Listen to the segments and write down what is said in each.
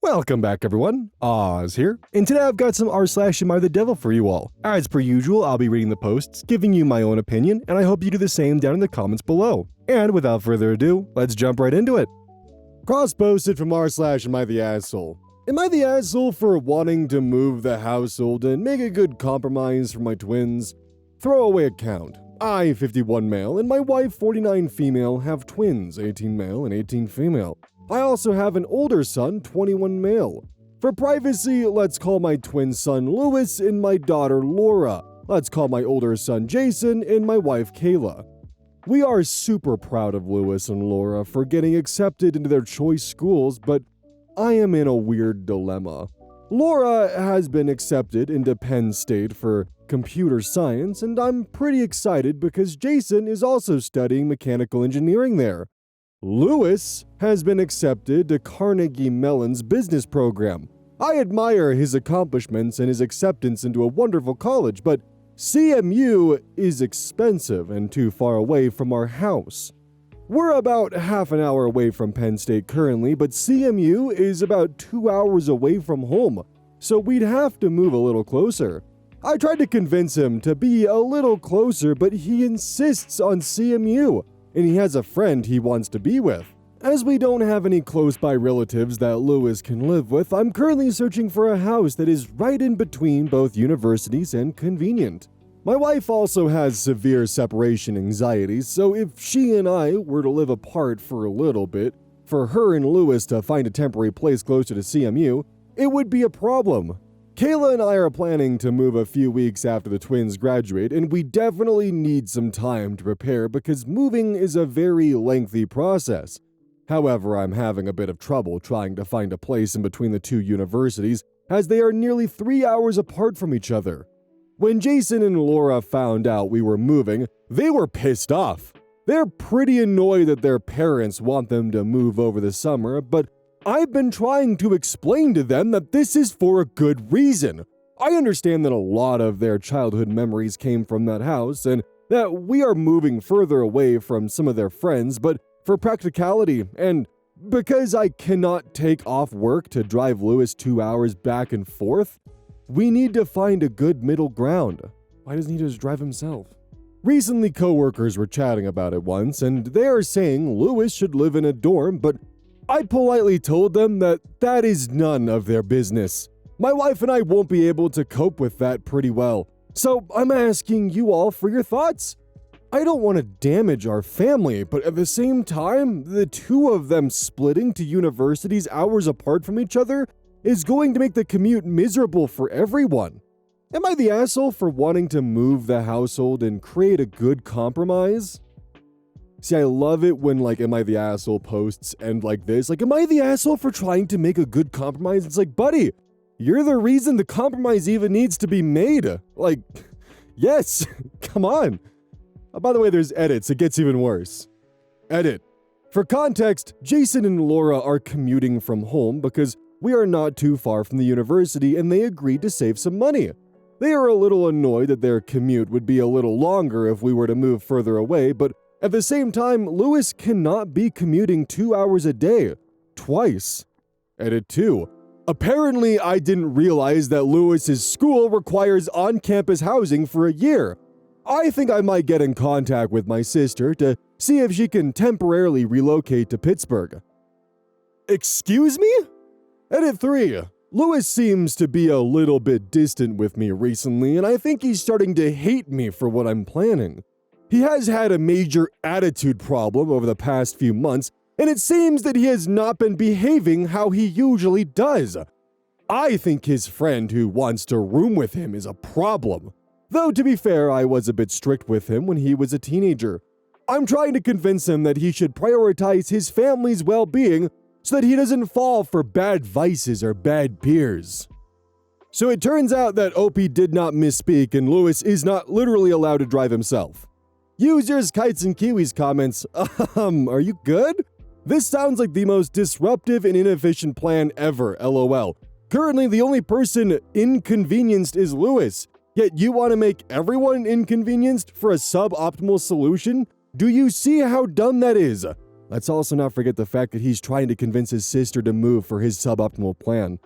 Welcome back, everyone. Oz here, and today I've got some r/AmITheDevil for you all. As per usual, I'll be reading the posts, giving you my own opinion, and I hope you do the same down in the comments below. And without further ado, let's jump right into it. Cross-posted from r/AmITheAsshole. Am I the asshole for wanting to move the household and make a good compromise for my twins? Throwaway account. I, 51 male, and my wife, 49 female, have twins, 18 male and 18 female. I also have an older son, 21 male. For privacy, let's call my twin son Lewis and my daughter Laura. Let's call my older son Jason and my wife Kayla. We are super proud of Lewis and Laura for getting accepted into their choice schools, but I am in a weird dilemma. Laura has been accepted into Penn State for computer science, and I'm pretty excited because Jason is also studying mechanical engineering there. Lewis has been accepted to Carnegie Mellon's business program. I admire his accomplishments and his acceptance into a wonderful college, but CMU is expensive and too far away from our house. We're about half an hour away from Penn State currently, but CMU is about 2 hours away from home, so we'd have to move a little closer. I tried to convince him to be a little closer, but he insists on CMU. And he has a friend he wants to be with. As we don't have any close-by relatives that Lewis can live with, I'm currently searching for a house that is right in between both universities and convenient. My wife also has severe separation anxiety, so if she and I were to live apart for a little bit, for her and Lewis to find a temporary place closer to CMU, it would be a problem. Kayla and I are planning to move a few weeks after the twins graduate, and we definitely need some time to prepare because moving is a very lengthy process. However, I'm having a bit of trouble trying to find a place in between the two universities as they are nearly 3 hours apart from each other. When Jason and Laura found out we were moving, they were pissed off. They're pretty annoyed that their parents want them to move over the summer, but I've been trying to explain to them that this is for a good reason. I understand that a lot of their childhood memories came from that house and that we are moving further away from some of their friends, but for practicality and because I cannot take off work to drive Lewis 2 hours back and forth, we need to find a good middle ground. Why doesn't he just drive himself? Recently, coworkers were chatting about it once, and they are saying Lewis should live in a dorm, but I politely told them that that is none of their business. My wife and I won't be able to cope with that pretty well. So I'm asking you all for your thoughts. I don't want to damage our family, but at the same time, the two of them splitting to universities hours apart from each other is going to make the commute miserable for everyone. Am I the asshole for wanting to move the household and create a good compromise? See, I love it when, Am I the asshole posts end like this. Am I the asshole for trying to make a good compromise? It's like, buddy, you're the reason the compromise even needs to be made. Yes, come on. Oh, by the way, there's edits. It gets even worse. Edit. For context, Jason and Laura are commuting from home because we are not too far from the university and they agreed to save some money. They are a little annoyed that their commute would be a little longer if we were to move further away, but at the same time, Lewis cannot be commuting 2 hours a day, twice. Edit 2. Apparently, I didn't realize that Lewis's school requires on-campus housing for a year. I think I might get in contact with my sister to see if she can temporarily relocate to Pittsburgh. Excuse me? Edit 3. Lewis seems to be a little bit distant with me recently, and I think he's starting to hate me for what I'm planning. He has had a major attitude problem over the past few months, and it seems that he has not been behaving how he usually does. I think his friend who wants to room with him is a problem. Though, to be fair, I was a bit strict with him when he was a teenager. I'm trying to convince him that he should prioritize his family's well-being so that he doesn't fall for bad vices or bad peers. So it turns out that Opie did not misspeak and Lewis is not literally allowed to drive himself. Users KEYZ and Kiwi's comments, are you good? This sounds like the most disruptive and inefficient plan ever, lol. Currently, the only person inconvenienced is Lewis, yet you want to make everyone inconvenienced for a suboptimal solution? Do you see how dumb that is? Let's also not forget the fact that he's trying to convince his sister to move for his suboptimal plan.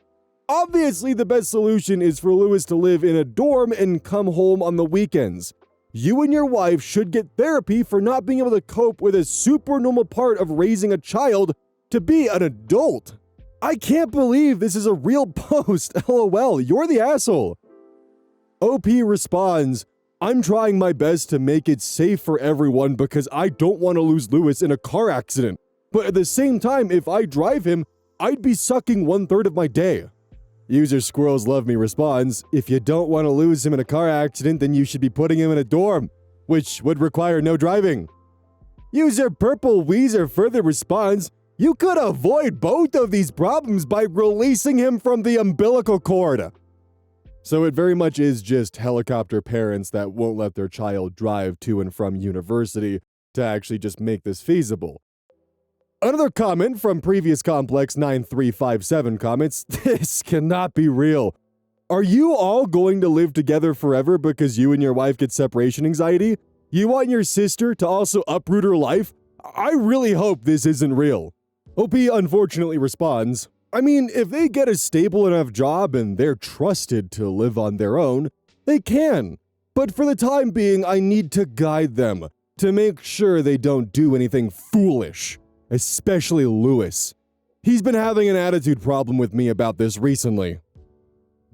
Obviously, the best solution is for Lewis to live in a dorm and come home on the weekends. You and your wife should get therapy for not being able to cope with a super normal part of raising a child to be an adult. I can't believe this is a real post. LOL, you're the asshole. OP responds, I'm trying my best to make it safe for everyone because I don't want to lose Lewis in a car accident. But at the same time, if I drive him, I'd be sucking 1/3 of my day. User Squirrels Love Me responds, if you don't want to lose him in a car accident, then you should be putting him in a dorm, which would require no driving. User Purple Weezer further responds, you could avoid both of these problems by releasing him from the umbilical cord. So it very much is just helicopter parents that won't let their child drive to and from university to actually just make this feasible. Another comment from previous Complex 9357 comments, this cannot be real. Are you all going to live together forever because you and your wife get separation anxiety? You want your sister to also uproot her life? I really hope this isn't real. OP unfortunately responds, I mean, if they get a stable enough job and they're trusted to live on their own, they can. But for the time being, I need to guide them to make sure they don't do anything foolish. Especially Lewis. He's been having an attitude problem with me about this recently.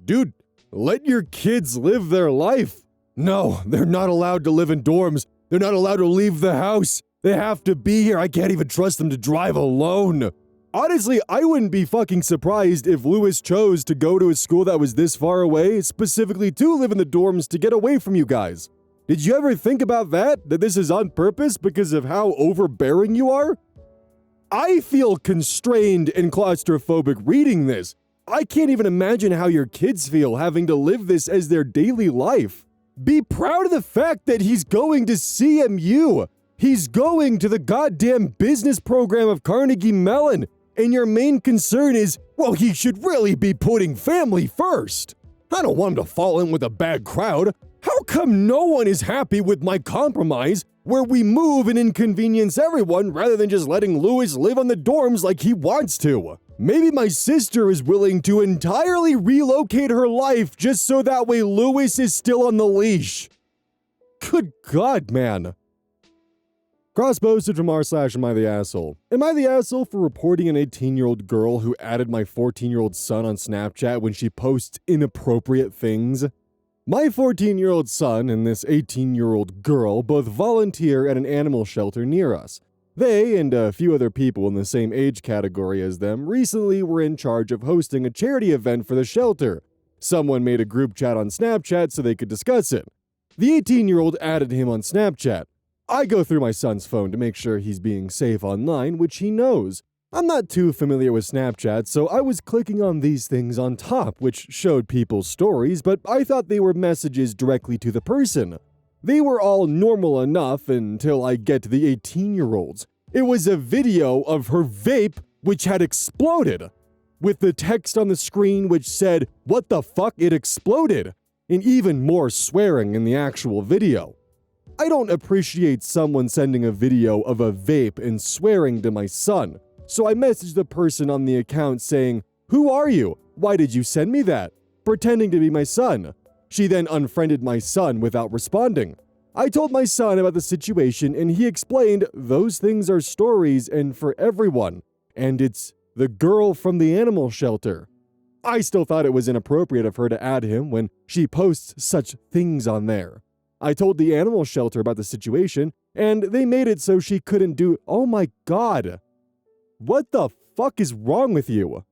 Dude, let your kids live their life. No, they're not allowed to live in dorms. They're not allowed to leave the house. They have to be here. I can't even trust them to drive alone. Honestly, I wouldn't be fucking surprised if Lewis chose to go to a school that was this far away, specifically to live in the dorms to get away from you guys. Did you ever think about that? That this is on purpose because of how overbearing you are? I feel constrained and claustrophobic reading this. I can't even imagine how your kids feel having to live this as their daily life. Be proud of the fact that he's going to CMU. He's going to the goddamn business program of Carnegie Mellon. And your main concern is, well, he should really be putting family first. I don't want him to fall in with a bad crowd. How come no one is happy with my compromise where we move and inconvenience everyone rather than just letting Lewis live on the dorms like he wants to? Maybe my sister is willing to entirely relocate her life just so that way Lewis is still on the leash. Good God, man. Cross-posted from r/AmITheAsshole. Am I the asshole for reporting an 18-year-old girl who added my 14-year-old son on Snapchat when she posts inappropriate things? My 14-year-old son and this 18-year-old girl both volunteer at an animal shelter near us. They, and a few other people in the same age category as them, recently were in charge of hosting a charity event for the shelter. Someone made a group chat on Snapchat so they could discuss it. The 18-year-old added him on Snapchat. I go through my son's phone to make sure he's being safe online, which he knows. I'm not too familiar with Snapchat, so I was clicking on these things on top, which showed people's stories, but I thought they were messages directly to the person. They were all normal enough until I get to the 18-year-olds. It was a video of her vape, which had exploded, with the text on the screen which said, "What the fuck, it exploded," and even more swearing in the actual video. I don't appreciate someone sending a video of a vape and swearing to my son. So I messaged the person on the account saying, "Who are you? Why did you send me that?" pretending to be my son. She then unfriended my son without responding. I told my son about the situation and he explained those things are stories and for everyone, and it's the girl from the animal shelter. I still thought it was inappropriate of her to add him when she posts such things on there. I told the animal shelter about the situation and they made it so she couldn't do— oh my god. What the fuck is wrong with you?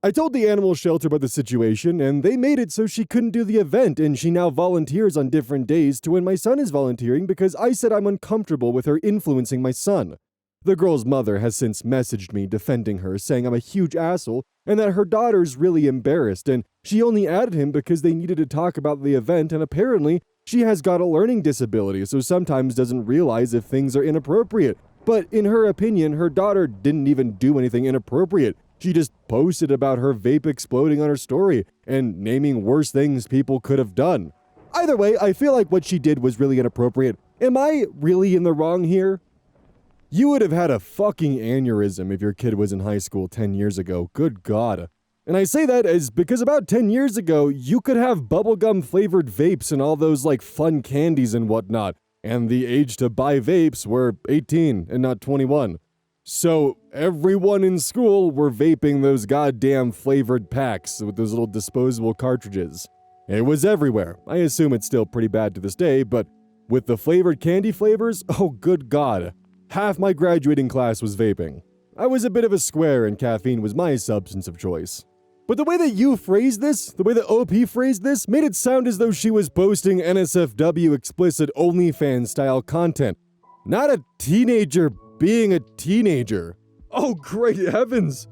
I told the animal shelter about the situation, and they made it so she couldn't do the event, and she now volunteers on different days to when my son is volunteering because I said I'm uncomfortable with her influencing my son. The girl's mother has since messaged me defending her, saying I'm a huge asshole, and that her daughter's really embarrassed, and she only added him because they needed to talk about the event, and apparently she has got a learning disability, so sometimes doesn't realize if things are inappropriate. But in her opinion, her daughter didn't even do anything inappropriate. She just posted about her vape exploding on her story and naming worse things people could have done. Either way, I feel like what she did was really inappropriate. Am I really in the wrong here? You would have had a fucking aneurysm if your kid was in high school 10 years ago. Good God. And I say that as because about 10 years ago, you could have bubblegum flavored vapes and all those like fun candies and whatnot. And the age to buy vapes were 18 and not 21. So everyone in school were vaping those goddamn flavored packs with those little disposable cartridges. It was everywhere. I assume it's still pretty bad to this day, but with the flavored candy flavors, oh good God. Half my graduating class was vaping. I was a bit of a square and caffeine was my substance of choice. But the way that you phrased this, the way that OP phrased this, made it sound as though she was posting NSFW explicit OnlyFans style content. Not a teenager being a teenager. Oh, great heavens.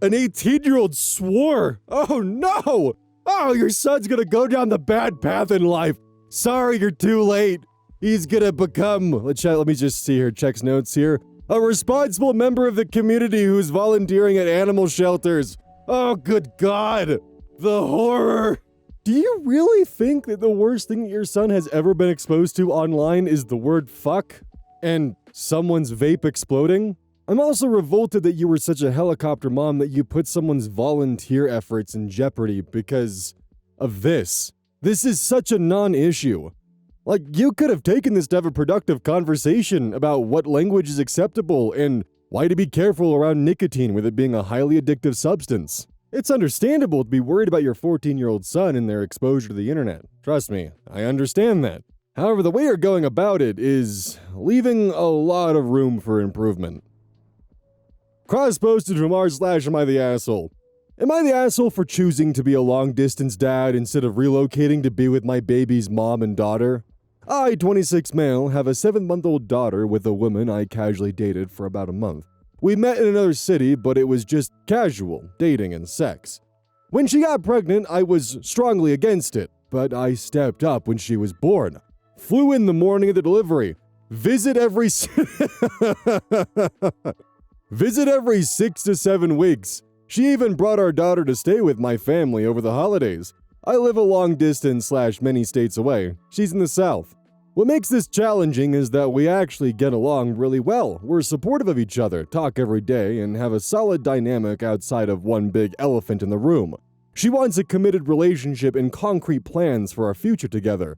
An 18-year-old swore. Oh, no. Oh, your son's gonna go down the bad path in life. Sorry, you're too late. He's gonna become, let me just see here, checks notes here, a responsible member of the community who's volunteering at animal shelters. Oh, good God. The horror. Do you really think that the worst thing that your son has ever been exposed to online is the word fuck? And someone's vape exploding? I'm also revolted that you were such a helicopter mom that you put someone's volunteer efforts in jeopardy because of this. This is such a non-issue. Like, you could have taken this to have a productive conversation about what language is acceptable and why to be careful around nicotine with it being a highly addictive substance. It's understandable to be worried about your 14-year-old son and their exposure to the internet. Trust me, I understand that. However, the way you're going about it is leaving a lot of room for improvement. Cross-posted from r/AmITheAsshole. Am I the asshole for choosing to be a long-distance dad instead of relocating to be with my baby's mom and daughter? I, 26 male, have a 7-month-old daughter with a woman I casually dated for about a month. We met in another city, but it was just casual, dating and sex. When she got pregnant, I was strongly against it, but I stepped up when she was born. Flew in the morning of the delivery. Visit every 6 to 7 weeks. She even brought our daughter to stay with my family over the holidays. I live a long distance / many states away. She's in the South. What makes this challenging is that we actually get along really well. We're supportive of each other, talk every day, and have a solid dynamic outside of one big elephant in the room. She wants a committed relationship and concrete plans for our future together.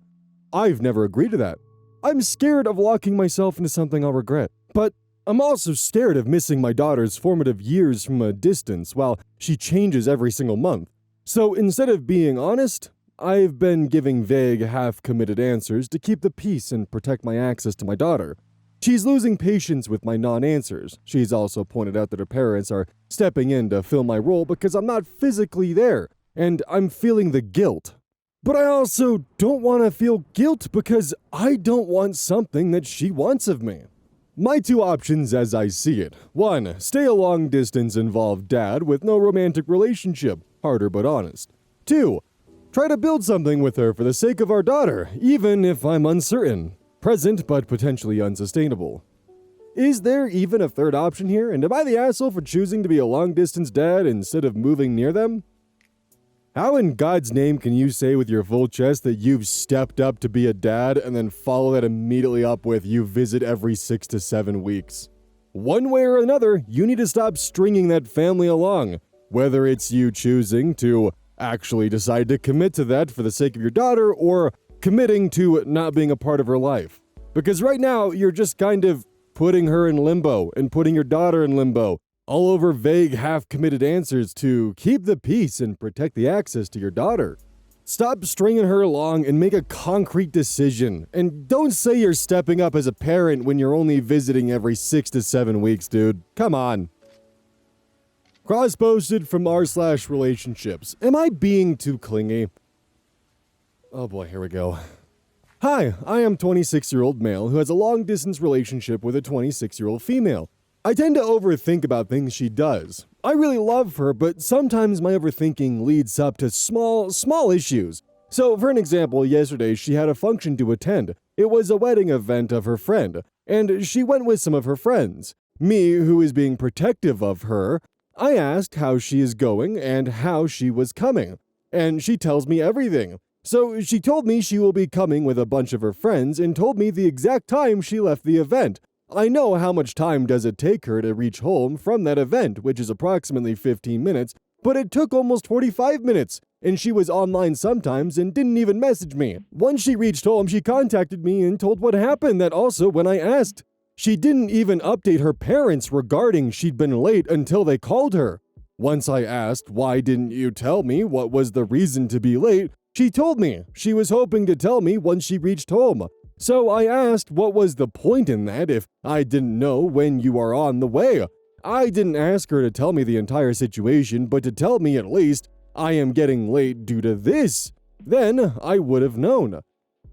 I've never agreed to that. I'm scared of locking myself into something I'll regret. But I'm also scared of missing my daughter's formative years from a distance while she changes every single month. So instead of being honest, I've been giving vague, half-committed answers to keep the peace and protect my access to my daughter. She's losing patience with my non-answers. She's also pointed out that her parents are stepping in to fill my role because I'm not physically there, and I'm feeling the guilt. But I also don't want to feel guilt because I don't want something that she wants of me. My two options as I see it. 1. Stay a long-distance involved dad with no romantic relationship. Harder but honest. 2. Try to build something with her for the sake of our daughter, even if I'm uncertain. Present but potentially unsustainable. Is there even a third option here, and am I the asshole for choosing to be a long-distance dad instead of moving near them? How in God's name can you say with your full chest that you've stepped up to be a dad and then follow that immediately up with you visit every 6 to 7 weeks? One way or another, you need to stop stringing that family along. Whether it's you choosing to actually decide to commit to that for the sake of your daughter or committing to not being a part of her life. Because right now, you're just kind of putting her in limbo and putting your daughter in limbo, all over vague, half-committed answers to keep the peace and protect the access to your daughter. Stop stringing her along and make a concrete decision. And don't say you're stepping up as a parent when you're only visiting every 6 to 7 weeks, dude. Come on. Cross-posted from r/relationships. Am I being too clingy? Oh boy, here we go. Hi, I am 26-year-old male who has a long-distance relationship with a 26-year-old female. I tend to overthink about things she does. I really love her, but sometimes my overthinking leads up to small issues. So, for an example, yesterday she had a function to attend. It was a wedding event of her friend, and she went with some of her friends. Me, who is being protective of her, I asked how she is going and how she was coming, and she tells me everything. So she told me she will be coming with a bunch of her friends and told me the exact time she left the event. I know how much time does it take her to reach home from that event, which is approximately 15 minutes, but it took almost 45 minutes, and she was online sometimes and didn't even message me. Once she reached home, she contacted me and told what happened. That also when I asked. She didn't even update her parents regarding she'd been late until they called her. Once I asked, why didn't you tell me what was the reason to be late, she told me she was hoping to tell me once she reached home. So I asked what was the point in that if I didn't know when you are on the way. I didn't ask her to tell me the entire situation, but to tell me at least, I am getting late due to this. Then I would have known.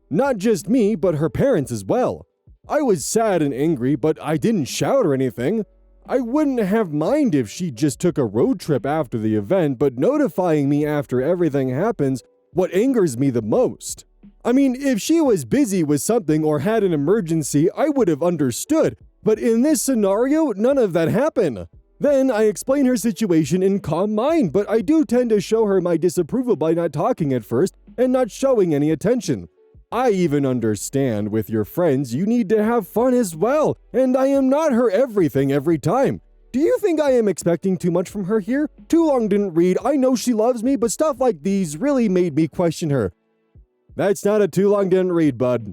Not just me, but her parents as well. I was sad and angry, but I didn't shout or anything. I wouldn't have minded if she just took a road trip after the event, but notifying me after everything happens what angers me the most. I mean, if she was busy with something or had an emergency, I would have understood, but in this scenario, none of that happened. Then I explain her situation in calm mind, but I do tend to show her my disapproval by not talking at first and not showing any attention. I even understand with your friends you need to have fun as well, and I am not her everything every time. Do you think I am expecting too much from her here? Too long didn't read, I know she loves me, but stuff like these really made me question her. That's not a too long didn't read, bud.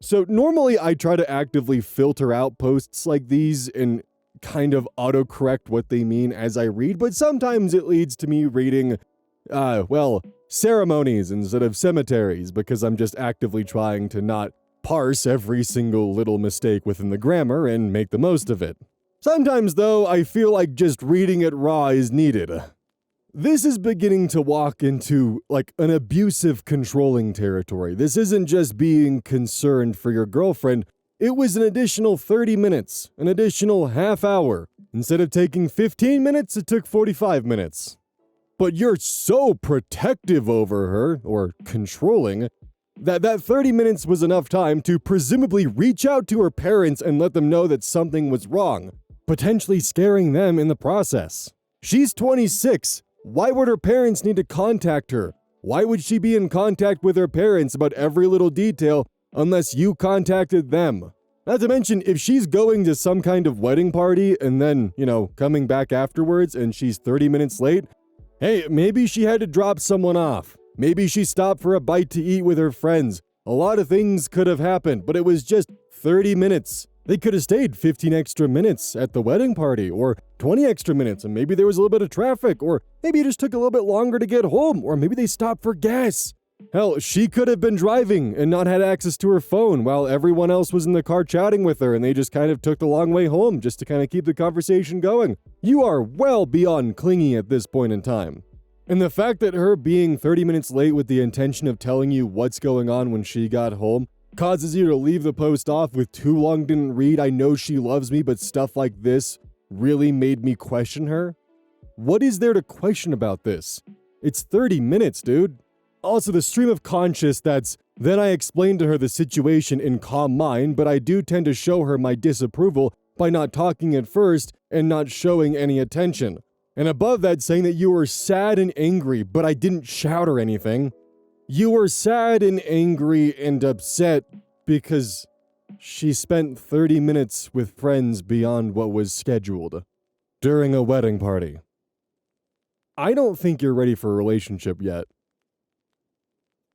So normally I try to actively filter out posts like these and kind of autocorrect what they mean as I read, but sometimes it leads to me reading, ceremonies instead of cemeteries because I'm just actively trying to not parse every single little mistake within the grammar and make the most of it. Sometimes, though, I feel like just reading it raw is needed. This is beginning to walk into, an abusive controlling territory. This isn't just being concerned for your girlfriend. It was an additional 30 minutes, an additional half hour. Instead of taking 15 minutes, it took 45 minutes. But you're so protective over her, or controlling, that 30 minutes was enough time to presumably reach out to her parents and let them know that something was wrong, potentially scaring them in the process. She's 26. Why would her parents need to contact her? Why would she be in contact with her parents about every little detail unless you contacted them? Not to mention, if she's going to some kind of wedding party and then, coming back afterwards and she's 30 minutes late, hey, maybe she had to drop someone off. Maybe she stopped for a bite to eat with her friends. A lot of things could have happened, but it was just 30 minutes. They could have stayed 15 extra minutes at the wedding party, or 20 extra minutes, and maybe there was a little bit of traffic, or maybe it just took a little bit longer to get home, or maybe they stopped for gas. Hell, she could have been driving and not had access to her phone while everyone else was in the car chatting with her, and they just kind of took the long way home just to kind of keep the conversation going. You are well beyond clingy at this point in time. And the fact that her being 30 minutes late with the intention of telling you what's going on when she got home causes you to leave the post off with too long didn't read, I know she loves me, but stuff like this really made me question her. What is there to question about this? It's 30 minutes, dude. Also, the stream of conscious then I explained to her the situation in calm mind, but I do tend to show her my disapproval by not talking at first and not showing any attention. And above that, saying that you were sad and angry, but I didn't shout or anything. You were sad and angry and upset because she spent 30 minutes with friends beyond what was scheduled during a wedding party. I don't think you're ready for a relationship yet.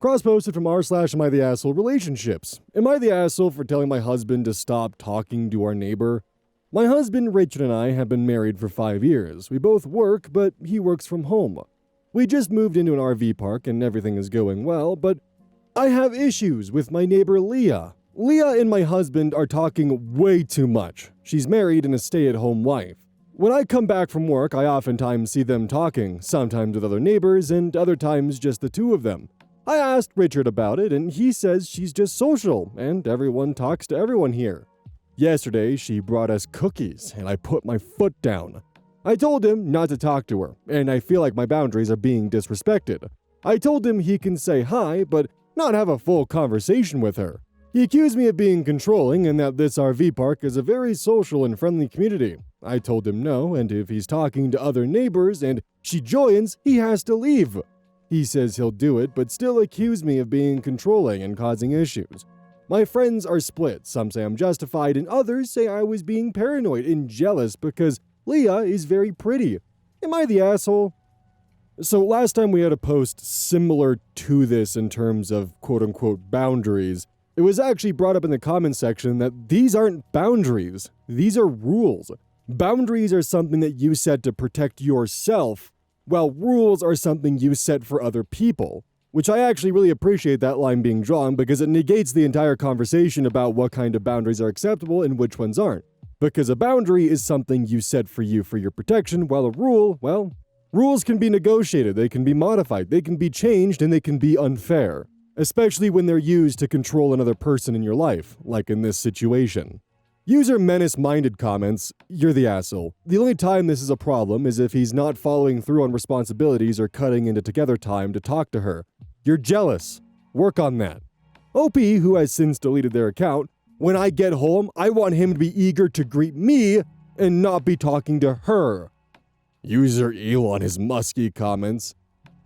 Cross-posted from r/AmITheAsshole relationships. Am I the asshole for telling my husband to stop talking to our neighbor? My husband Richard and I have been married for 5 years. We both work, but he works from home. We just moved into an RV park and everything is going well, but I have issues with my neighbor Leah. Leah and my husband are talking way too much. She's married and a stay-at-home wife. When I come back from work, I oftentimes see them talking, sometimes with other neighbors and other times just the two of them. I asked Richard about it, and he says she's just social, and everyone talks to everyone here. Yesterday, she brought us cookies, and I put my foot down. I told him not to talk to her, and I feel like my boundaries are being disrespected. I told him he can say hi, but not have a full conversation with her. He accused me of being controlling and that this RV park is a very social and friendly community. I told him no, and if he's talking to other neighbors and she joins, he has to leave. He says he'll do it, but still accused me of being controlling and causing issues. My friends are split. Some say I'm justified, and others say I was being paranoid and jealous because Leah is very pretty. Am I the asshole? So last time we had a post similar to this in terms of quote-unquote boundaries. It was actually brought up in the comments section that these aren't boundaries. These are rules. Boundaries are something that you set to protect yourself, while rules are something you set for other people. Which I actually really appreciate that line being drawn because it negates the entire conversation about what kind of boundaries are acceptable and which ones aren't. Because a boundary is something you set for you for your protection, while a rule, well, rules can be negotiated, they can be modified, they can be changed, and they can be unfair. Especially when they're used to control another person in your life, like in this situation. User menace-minded comments, "You're the asshole. The only time this is a problem is if he's not following through on responsibilities or cutting into together time to talk to her. You're jealous. Work on that." OP, who has since deleted their account, "When I get home, I want him to be eager to greet me and not be talking to her." User Elon is musky comments,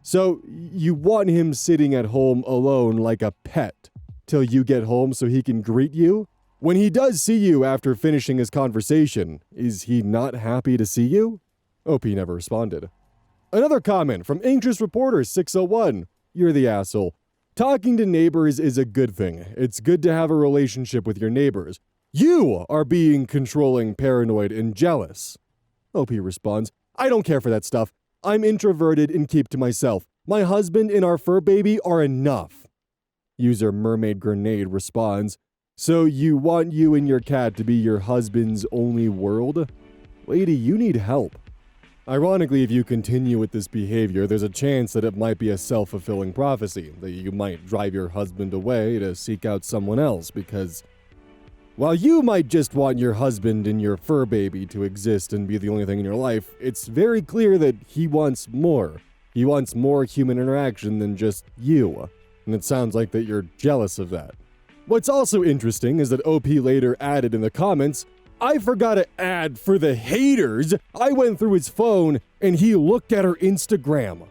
"So you want him sitting at home alone like a pet till you get home so he can greet you? When he does see you after finishing his conversation, is he not happy to see you?" OP never responded. Another comment from Anxious Reporter 601. "You're the asshole. Talking to neighbors is a good thing. It's good to have a relationship with your neighbors. You are being controlling, paranoid, and jealous." OP responds, "I don't care for that stuff. I'm introverted and keep to myself. My husband and our fur baby are enough." User Mermaid Grenade responds, "So you want you and your cat to be your husband's only world? Lady, you need help." Ironically, if you continue with this behavior, there's a chance that it might be a self-fulfilling prophecy, that you might drive your husband away to seek out someone else because, while you might just want your husband and your fur baby to exist and be the only thing in your life, it's very clear that he wants more. He wants more human interaction than just you, and it sounds like that you're jealous of that. What's also interesting is that OP later added in the comments, "I forgot to add for the haters, I went through his phone and he looked at her Instagram."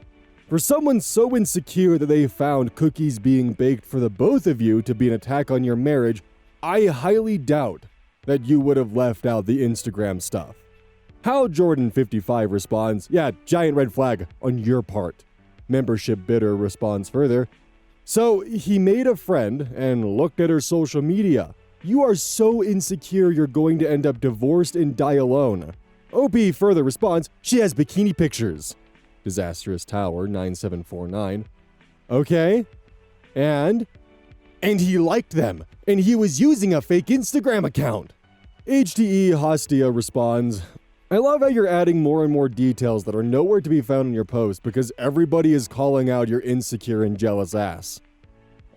For someone so insecure that they found cookies being baked for the both of you to be an attack on your marriage, I highly doubt that you would have left out the Instagram stuff. How Jordan55 responds, "Yeah, giant red flag on your part." Membership Bitter responds further, "So he made a friend and looked at her social media. You are so insecure you're going to end up divorced and die alone." OP further responds, "She has bikini pictures." Disastrous Tower 9749. Okay. And he liked them. And he was using a fake Instagram account. HTE Hostia responds, "I love how you're adding more and more details that are nowhere to be found in your post because everybody is calling out your insecure and jealous ass."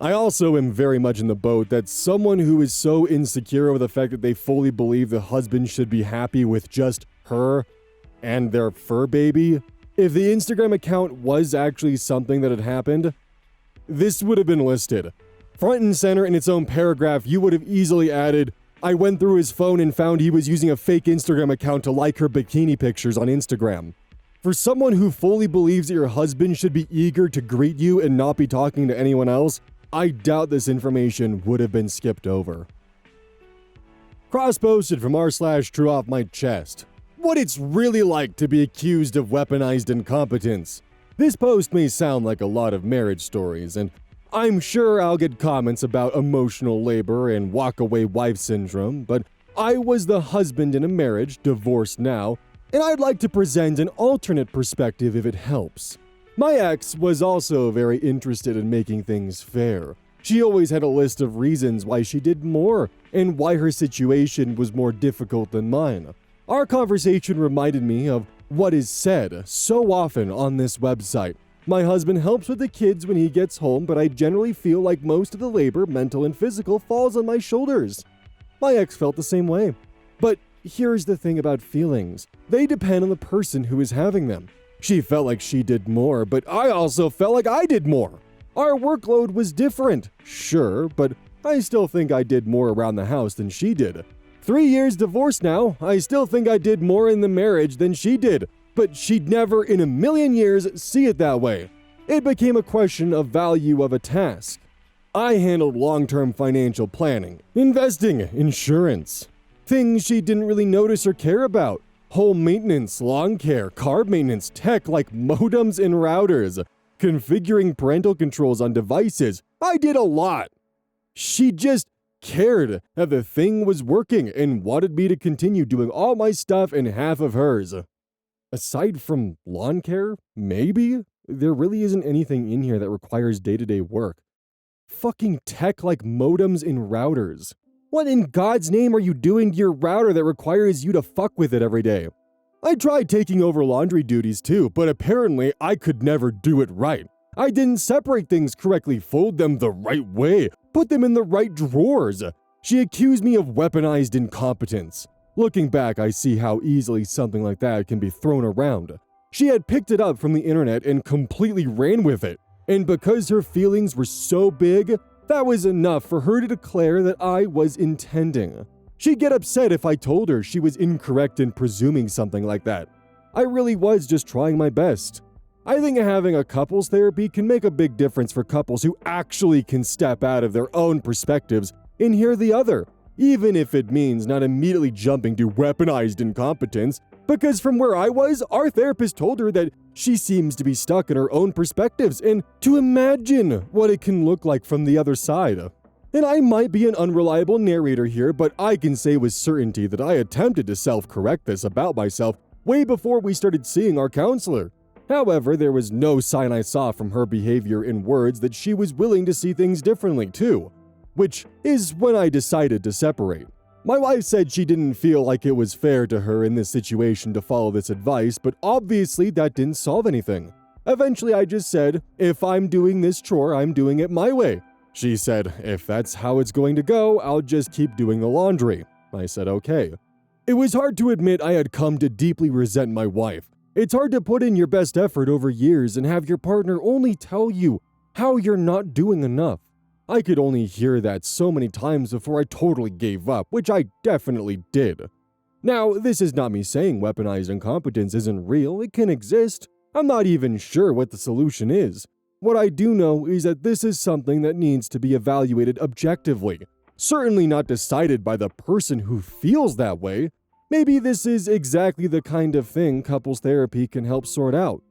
I also am very much in the boat that someone who is so insecure over the fact that they fully believe the husband should be happy with just her and their fur baby, if the Instagram account was actually something that had happened, this would have been listed. Front and center in its own paragraph, you would have easily added, "I went through his phone and found he was using a fake Instagram account to like her bikini pictures on Instagram." For someone who fully believes that your husband should be eager to greet you and not be talking to anyone else, I doubt this information would have been skipped over. Cross-posted from r/true off my chest. What it's really like to be accused of weaponized incompetence. This post may sound like a lot of marriage stories, and I'm sure I'll get comments about emotional labor and walk-away wife syndrome, but I was the husband in a marriage, divorced now, and I'd like to present an alternate perspective if it helps. My ex was also very interested in making things fair. She always had a list of reasons why she did more and why her situation was more difficult than mine. Our conversation reminded me of what is said so often on this website. My husband helps with the kids when he gets home, but I generally feel like most of the labor, mental and physical, falls on my shoulders. My ex felt the same way. But here's the thing about feelings. They depend on the person who is having them. She felt like she did more, but I also felt like I did more. Our workload was different, sure, but I still think I did more around the house than she did. 3 years divorced now, I still think I did more in the marriage than she did, but she'd never in a million years see it that way. It became a question of value of a task. I handled long-term financial planning, investing, insurance. Things she didn't really notice or care about. Home maintenance, lawn care, car maintenance, tech like modems and routers, configuring parental controls on devices. I did a lot. She just cared that the thing was working and wanted me to continue doing all my stuff and half of hers. Aside from lawn care, maybe? There really isn't anything in here that requires day-to-day work. Fucking tech like modems and routers. What in God's name are you doing to your router that requires you to fuck with it every day? I tried taking over laundry duties too, but apparently I could never do it right. I didn't separate things correctly, fold them the right way, put them in the right drawers. She accused me of weaponized incompetence. Looking back, I see how easily something like that can be thrown around. She had picked it up from the internet and completely ran with it. And because her feelings were so big, that was enough for her to declare that I was intending. She'd get upset if I told her she was incorrect in presuming something like that. I really was just trying my best. I think having a couples therapy can make a big difference for couples who actually can step out of their own perspectives and hear the other, even if it means not immediately jumping to weaponized incompetence, because from where I was, our therapist told her that she seems to be stuck in her own perspectives and to imagine what it can look like from the other side. And I might be an unreliable narrator here, but I can say with certainty that I attempted to self-correct this about myself way before we started seeing our counselor. However, there was no sign I saw from her behavior and words that she was willing to see things differently too, which is when I decided to separate. My wife said she didn't feel like it was fair to her in this situation to follow this advice, but obviously that didn't solve anything. Eventually I just said, if I'm doing this chore, I'm doing it my way. She said, if that's how it's going to go, I'll just keep doing the laundry. I said, okay. It was hard to admit I had come to deeply resent my wife. It's hard to put in your best effort over years and have your partner only tell you how you're not doing enough. I could only hear that so many times before I totally gave up, which I definitely did. Now, this is not me saying weaponized incompetence isn't real, it can exist. I'm not even sure what the solution is. What I do know is that this is something that needs to be evaluated objectively. Certainly not decided by the person who feels that way. Maybe this is exactly the kind of thing couples therapy can help sort out.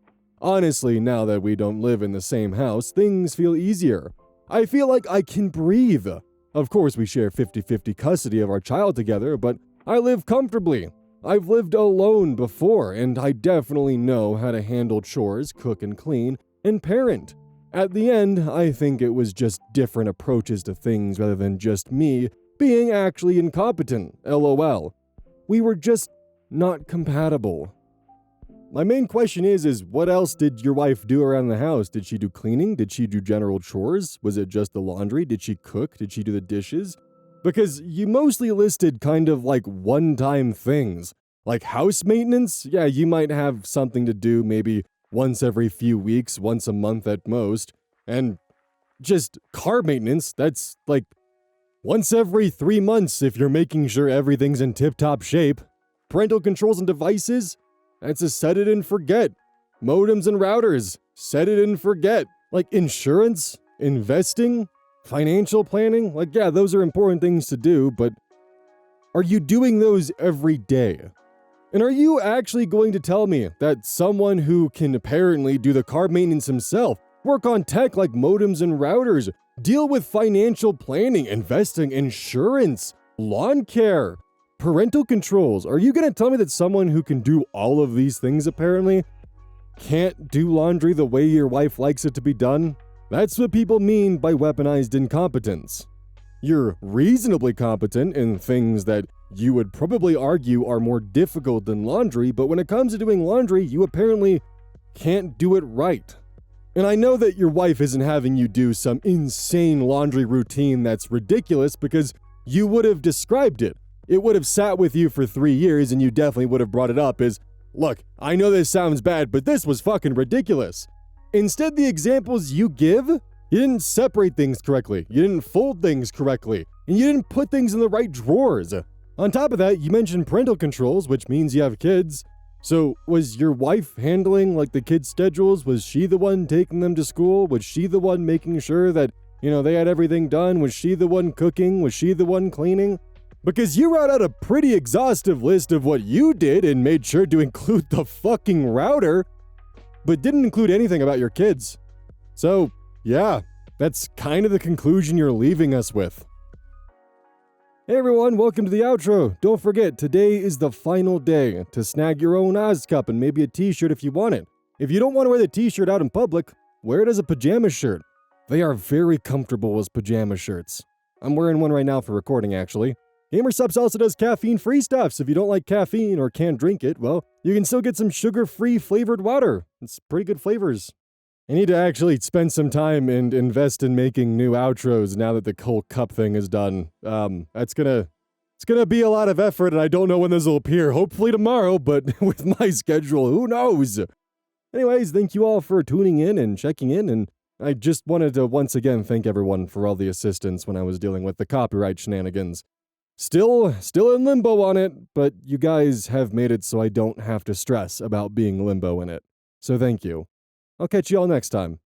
Honestly, now that we don't live in the same house, things feel easier. I feel like I can breathe. Of course, we share 50-50 custody of our child together, but I live comfortably. I've lived alone before, and I definitely know how to handle chores, cook and clean, and parent. At the end, I think it was just different approaches to things rather than just me being actually incompetent, LOL. We were just not compatible. My main question is what else did your wife do around the house? Did she do cleaning? Did she do general chores? Was it just the laundry? Did she cook? Did she do the dishes? Because you mostly listed kind of like one-time things. Like house maintenance? Yeah, you might have something to do maybe once every few weeks, once a month at most. And just car maintenance, that's like once every 3 months if you're making sure everything's in tip-top shape. Parental controls and devices? That's a set it and forget. Modems and routers, set it and forget. Like insurance, investing, financial planning, like yeah, those are important things to do, but are you doing those every day? And are you actually going to tell me that someone who can apparently do the car maintenance himself, work on tech like modems and routers, deal with financial planning, investing, insurance, lawn care, parental controls, are you going to tell me that someone who can do all of these things apparently can't do laundry the way your wife likes it to be done? That's what people mean by weaponized incompetence. You're reasonably competent in things that you would probably argue are more difficult than laundry, but when it comes to doing laundry, you apparently can't do it right. And I know that your wife isn't having you do some insane laundry routine that's ridiculous because you would have described it. It would have sat with you for 3 years and you definitely would have brought it up as, look, I know this sounds bad, but this was fucking ridiculous. Instead, the examples you give, you didn't separate things correctly, you didn't fold things correctly, and you didn't put things in the right drawers. On top of that, you mentioned parental controls, which means you have kids. So was your wife handling like the kids' schedules? Was she the one taking them to school? Was she the one making sure that You know, they had everything done. Was she the one cooking? Was she the one cleaning? Because you wrote out a pretty exhaustive list of what you did and made sure to include the fucking router, but didn't include anything about your kids. So, yeah, that's kind of the conclusion you're leaving us with. Hey everyone, welcome to the outro. Don't forget, today is the final day to snag your own Oz cup and maybe a t-shirt if you want it. If you don't want to wear the t-shirt out in public, wear it as a pajama shirt. They are very comfortable as pajama shirts. I'm wearing one right now for recording, actually. GamerSupps also does caffeine-free stuff, so if you don't like caffeine or can't drink it, well, you can still get some sugar-free flavored water. It's pretty good flavors. I need to actually spend some time and invest in making new outros now that the whole cup thing is done. It's gonna be a lot of effort, and I don't know when this will appear. Hopefully tomorrow, but with my schedule, who knows? Anyways, thank you all for tuning in and checking in, and I just wanted to once again thank everyone for all the assistance when I was dealing with the copyright shenanigans. Still in limbo on it, but you guys have made it so I don't have to stress about being limbo in it. So thank you. I'll catch you all next time.